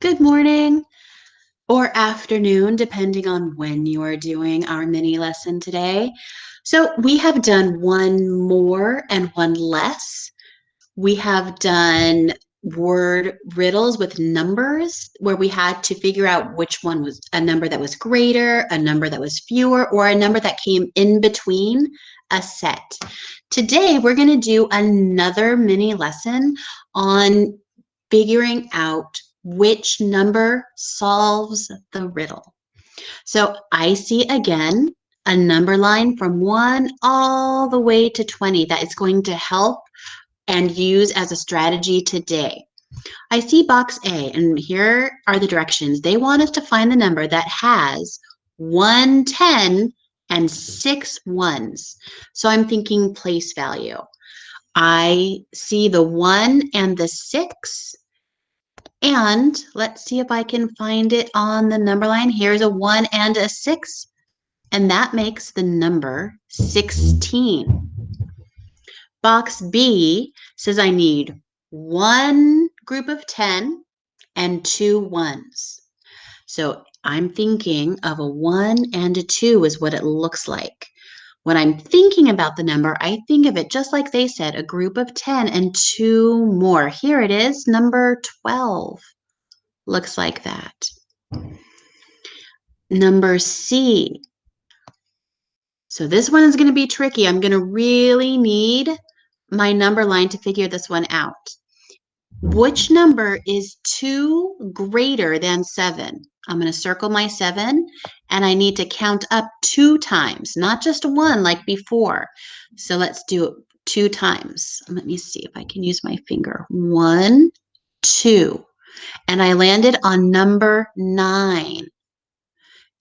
Good morning or afternoon, depending on when you are doing our mini lesson today. So we have done one more and one less. We have done word riddles with numbers where we had to figure out which one was a number that was greater, a number that was fewer, or a number that came in between a set. Today, we're going to do another mini lesson on figuring out which number solves the riddle. So I see again a number line from 1 all the way to 20 that is going to help and use as a strategy today. I see box A, and here are the directions. They want us to find the number that has 110 and 6 ones. So I'm thinking place value. I see the 1 and the 6. And let's see if I can find it on the number line. Here's a 1 and a 6, and that makes the number 16. Box B says I need one group of 10 and two ones. So I'm thinking of a 1 and a 2 is what it looks like. When I'm thinking about the number, I think of it just like they said, a group of 10 and two more. Here it is, number 12. Looks like that. Number C. So this one is going to be tricky. I'm going to really need my number line to figure this one out. Which number is 2 greater than 7? I'm going to circle my 7, and I need to count up 2 times, not just 1 like before. So let's do it 2 times. Let me see if I can use my finger. 1, 2. And I landed on number 9.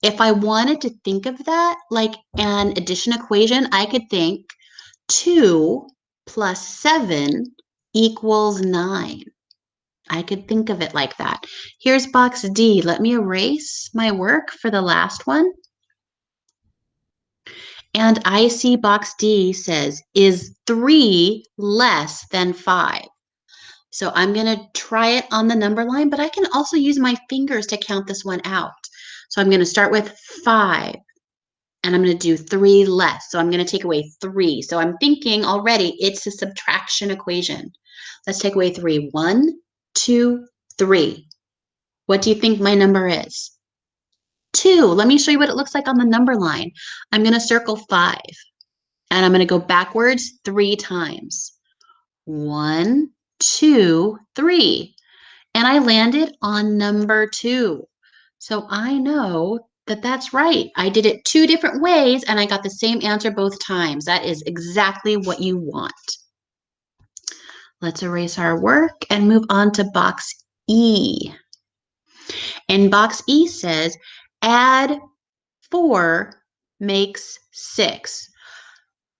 If I wanted to think of that like an addition equation, I could think 2 plus 7 equals 9. I could think of it like that. Here's box D. Let me erase my work for the last one. And I see box D says, is 3 less than 5? So I'm going to try it on the number line, but I can also use my fingers to count this one out. So I'm going to start with 5. And I'm going to do 3 less. So I'm going to take away 3. So I'm thinking already it's a subtraction equation. Let's take away 3. 1, 2, 3. What do you think my number is? 2. Let me show you what it looks like on the number line. I'm going to circle 5. And I'm going to go backwards 3 times. 1, 2, 3. And I landed on number 2. So I know that that's right. I did it 2 different ways and I got the same answer both times. That is exactly what you want. Let's erase our work and move on to box E. And box E says, add 4 makes 6.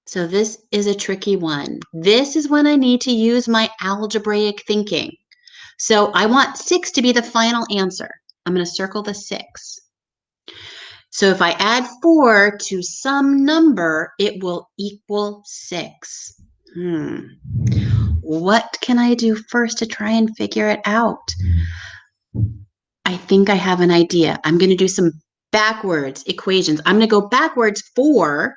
So this is a tricky one. This is when I need to use my algebraic thinking. So I want 6 to be the final answer. I'm going to circle the 6. So if I add 4 to some number, it will equal 6. What can I do first to try and figure it out? I think I have an idea. I'm going to do some backwards equations. I'm going to go backwards 4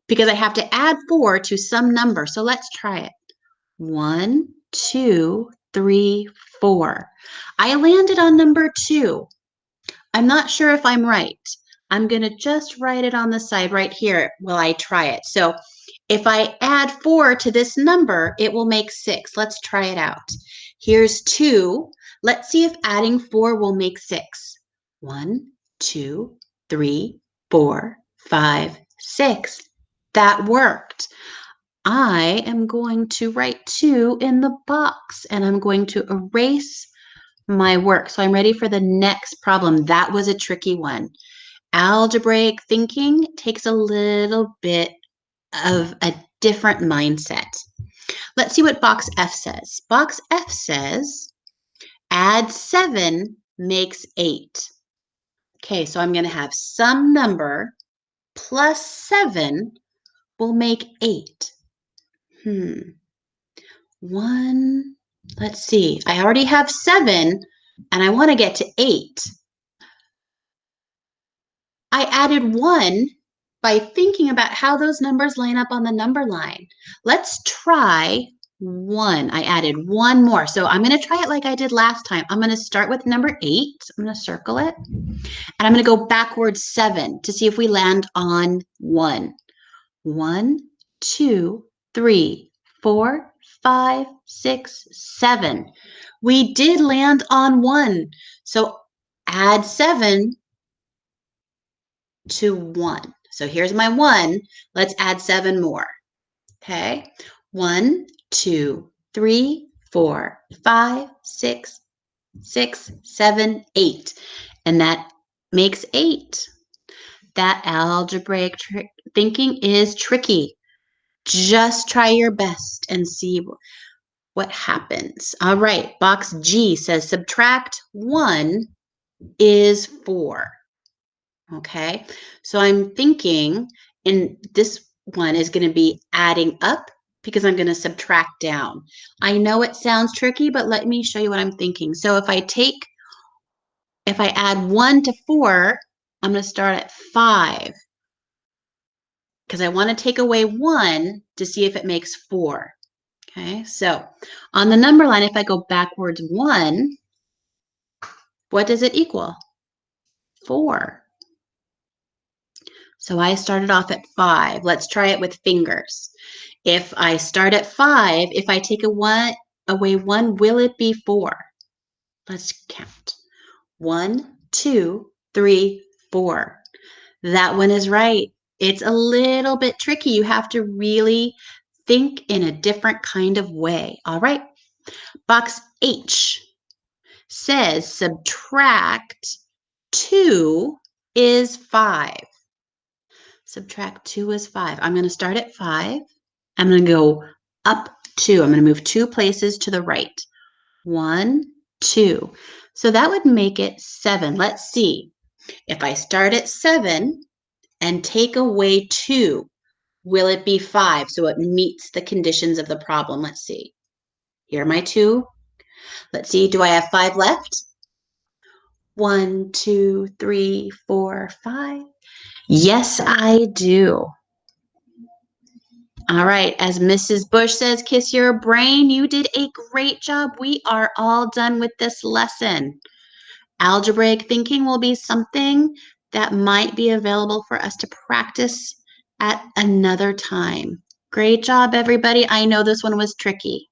because I have to add 4 to some number. So let's try it. 1, 2, 3, 4. I landed on number 2. I'm not sure if I'm right. I'm going to just write it on the side right here while I try it. So if I add 4 to this number, it will make 6. Let's try it out. Here's 2. Let's see if adding 4 will make 6. 1, 2, 3, 4, 5, 6. That worked. I am going to write 2 in the box, and I'm going to erase my work. So I'm ready for the next problem. That was a tricky one. Algebraic thinking takes a little bit of a different mindset. Let's see what box F says. Box F says, add 7 makes 8. Okay, so I'm going to have some number plus 7 will make 8. 1, let's see. I already have 7, and I want to get to 8. I added 1 by thinking about how those numbers line up on the number line. Let's try 1. I added 1 more. So I'm going to try it like I did last time. I'm going to start with number 8. I'm going to circle it. And I'm going to go backwards 7 to see if we land on 1. 1, 2, 3, 4, 5, 6, 7. We did land on 1. So add 7 to 1. So here's my 1. Let's add 7 more. Okay. 1, 2, 3, 4, 5, 6, 6, 7, 8. And that makes 8. That algebraic thinking is tricky. Just try your best and see what happens. All right, box G says subtract 1 is 4. Okay, so I'm thinking, and this one is going to be adding up because I'm going to subtract down. I know it sounds tricky, but let me show you what I'm thinking. So if I add 1 to 4, I'm going to start at 5 because I want to take away 1 to see if it makes 4. Okay, so on the number line, if I go backwards 1, what does it equal? 4. So I started off at 5. Let's try it with fingers. If I start at 5, if I take away 1, will it be 4? Let's count. 1, 2, 3, 4. That one is right. It's a little bit tricky. You have to really think in a different kind of way. All right. Box H says subtract 2 is 5. Subtract 2 is 5. I'm going to start at 5. I'm going to go up 2. I'm going to move 2 places to the right. 1, 2. So that would make it 7. Let's see. If I start at 7 and take away 2, will it be 5? So it meets the conditions of the problem. Let's see. Here are my 2. Let's see. Do I have 5 left? 1, 2, 3, 4, 5. Yes, I do. All right, as Mrs. Bush says, kiss your brain. You did a great job. We are all done with this lesson. Algebraic thinking will be something that might be available for us to practice at another time. Great job, everybody. I know this one was tricky.